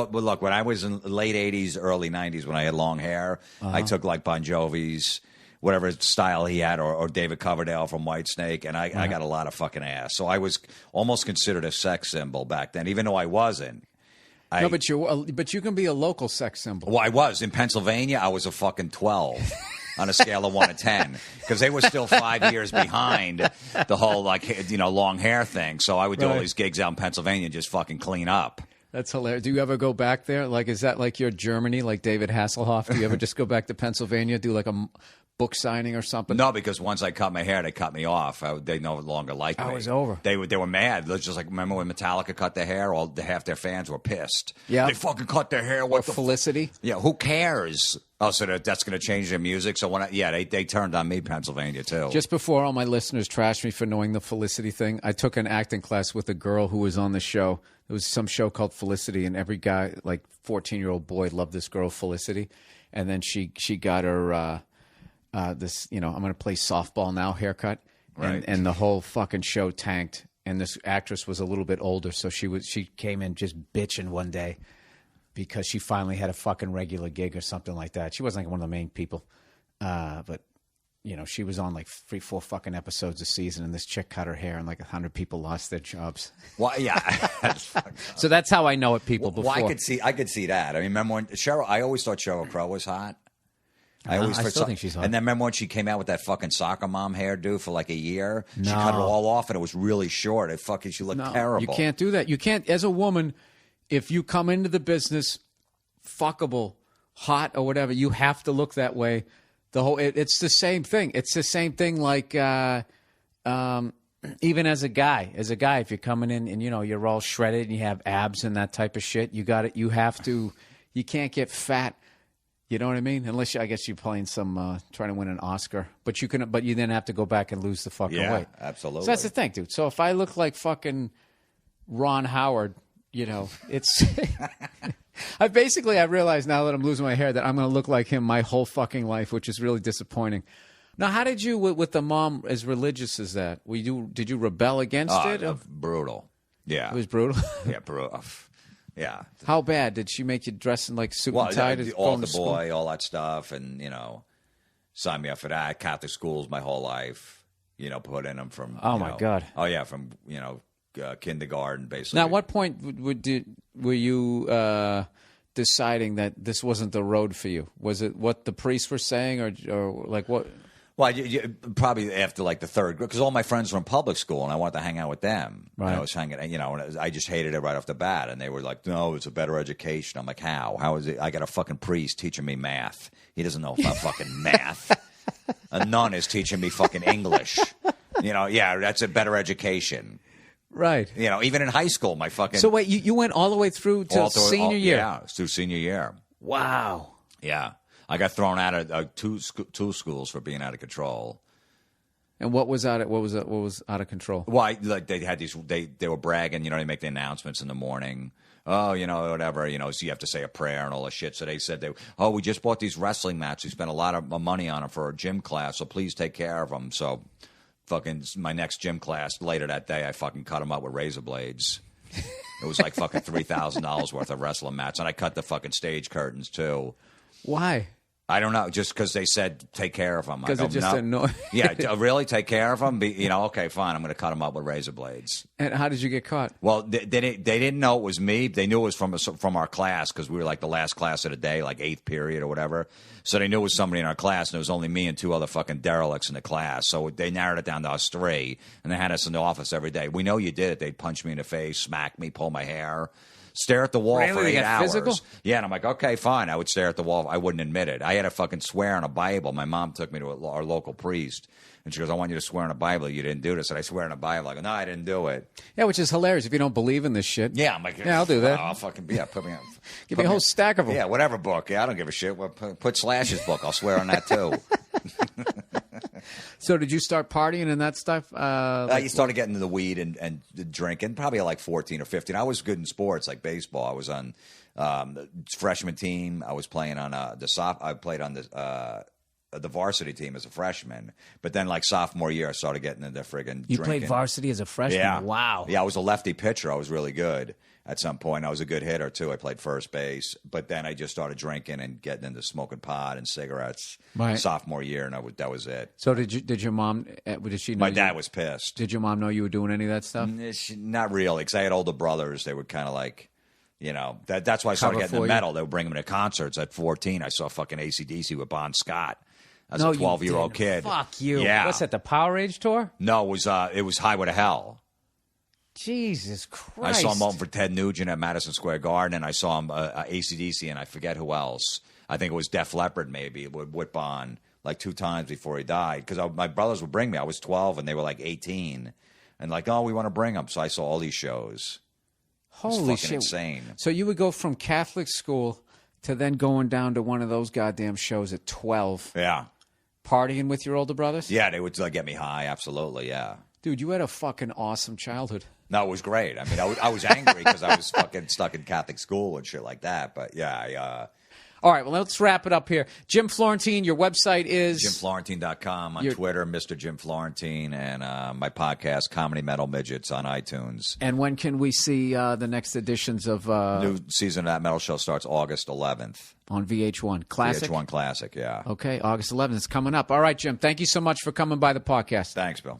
But look, when I was in late 80s, early 90s, when I had long hair, I took like Bon Jovi's, whatever style he had, or David Coverdale from Whitesnake, and I got a lot of fucking ass. So I was almost considered a sex symbol back then, even though I wasn't. No, but you can be a local sex symbol. Well, I was. In Pennsylvania, I was a fucking 12 on a scale of 1 to 10 because they were still 5 years behind the whole, like, long hair thing. So I would do all these gigs out in Pennsylvania and just fucking clean up. That's hilarious. Do you ever go back there? Like, is that like your Germany, like David Hasselhoff? Do you ever just go back to Pennsylvania, do like a book signing or something? No, because once I cut my hair, they cut me off. They no longer liked me. I was over. They were mad. It was just like, remember when Metallica cut their hair? Half their fans were pissed. Yeah. They fucking cut their hair. What or Felicity? Yeah, who cares? Oh, so that's going to change their music? So they turned on me, Pennsylvania, too. Just before all my listeners trash me for knowing the Felicity thing, I took an acting class with a girl who was on the show. There was some show called Felicity, and every guy, like 14-year-old boy, loved this girl, Felicity. And then she got her this, I'm going to play softball now haircut. Right. And the whole fucking show tanked. And this actress was a little bit older, so she came in just bitching one day because she finally had a fucking regular gig or something like that. She wasn't like one of the main people, but she was on like 3-4 fucking episodes a season, and this chick cut her hair, and like 100 people lost their jobs. Well, yeah. So that's how I know it. People before. Well, I could see that. I mean, remember when I always thought Sheryl Crow was hot. I still think she's hot. And then remember when she came out with that fucking soccer mom hairdo for like a year? No. She cut it all off, and it was really short. She looked terrible. You can't do that. You can't, as a woman, if you come into the business fuckable, hot, or whatever, you have to look that way. It's the same thing. It's the same thing like even as a guy, if you're coming in and you're all shredded and you have abs and that type of shit, you can't get fat. You know what I mean? Unless I guess you're playing some trying to win an Oscar, but you then have to go back and lose the fucking weight. Absolutely. So that's the thing, dude. So if I look like fucking Ron Howard, it's. I realize now that I'm losing my hair that I'm going to look like him my whole fucking life, which is really disappointing. Now, how did you, with the mom as religious as that? Did you rebel against it? Brutal. Yeah. It was brutal? Yeah, brutal. Yeah. How bad? Did she make you dress in like suit and tie? All the boy, all that stuff, and, signed me up for that. Catholic schools my whole life, put in them from. Oh, my God. Oh, yeah, from, kindergarten, basically. Now, at what point were you deciding that this wasn't the road for you? Was it what the priests were saying, or like what? Well, probably after like the third grade, because all my friends were in public school, and I wanted to hang out with them. Right. And I was hanging, and I just hated it right off the bat. And they were like, "No, it's a better education." I'm like, "How? How is it? I got a fucking priest teaching me math. He doesn't know about fucking math. A nun is teaching me fucking English. Yeah, that's a better education." Right. Even in high school, my fucking. So wait, you went all the way through to senior year? Yeah, through senior year. Wow. Yeah. I got thrown out of two schools for being out of control. And what was out of control? Well, they had these. They were bragging. They make the announcements in the morning. Oh, whatever. So you have to say a prayer and all this shit. So they said we just bought these wrestling mats. We spent a lot of money on them for a gym class. So please take care of them. So, fucking my next gym class later that day, I fucking cut them up with razor blades. It was like fucking $3,000 worth of wrestling mats, and I cut the fucking stage curtains too. Why? I don't know. Just because they said take care of them. Because it just annoyed. Yeah, really take care of them. Okay, fine. I'm going to cut them up with razor blades. And how did you get caught? Well, they didn't know it was me. They knew it was from our class because we were like the last class of the day, like 8th period or whatever. So they knew it was somebody in our class, and it was only me and 2 other fucking derelicts in the class. So they narrowed it down to us 3, and they had us in the office every day. We know you did it. They'd punch me in the face, smack me, pull my hair. Stare at the wall for 8 hours. Physical? Yeah, and I'm like, okay, fine. I would stare at the wall. I wouldn't admit it. I had to fucking swear on a Bible. My mom took me to our local priest, and she goes, I want you to swear on a Bible you didn't do this. And I swear on a Bible. I go, no, I didn't do it. Yeah, which is hilarious if you don't believe in this shit. Yeah, I'm like, yeah, I'll do that. I'll fucking, put me on. Give me a whole stack of them. Yeah, whatever book. Yeah, I don't give a shit. Well, put Slash's book. I'll swear on that too. So did you start partying and that stuff? You started getting into the weed and drinking probably at like 14 or 15. I was good in sports like baseball. I was on the freshman team. I was playing on I played on the the varsity team as a freshman. But then, like, sophomore year, I started getting into friggin' You drinking. played varsity as a freshman? Yeah. Wow. Yeah, I was a lefty pitcher. I was really good at some point. I was a good hitter, too. I played first base. But then I just started drinking and getting into smoking pot and cigarettes sophomore year, and that was it. So did your mom, did she know My dad was pissed. Did your mom know you were doing any of that stuff? Not really, because I had older brothers. They would kind of like, you know, that's why I started getting the metal. They would bring them to concerts. At 14, I saw fucking AC/DC with Bon Scott. I was a 12-year-old kid. Fuck you. Yeah. What's that, the Power Age tour? No, it was Highway to Hell. Jesus Christ. I saw him open for Ted Nugent at Madison Square Garden, and I saw him AC/DC, and I forget who else. I think it was Def Leppard, maybe, with Bon, like 2 times before he died. Because my brothers would bring me. I was 12, and they were like 18. And like, oh, we want to bring them. So I saw all these shows. Holy shit. Insane. So you would go from Catholic school to then going down to one of those goddamn shows at 12. Yeah. Partying with your older brothers? Yeah, they would get me high. Absolutely, yeah. Dude, you had a fucking awesome childhood. No, it was great. I mean, I was angry because I was fucking stuck in Catholic school and shit like that. But yeah, all right, well, let's wrap it up here. Jim Florentine, your website is? JimFlorentine.com. On Twitter, Mr. Jim Florentine. And my podcast, Comedy Metal Midgets, on iTunes. And when can we see the next editions of... New season of that metal show starts August 11th. On VH1 Classic? VH1 Classic, yeah. Okay, August 11th is coming up. All right, Jim, thank you so much for coming by the podcast. Thanks, Bill.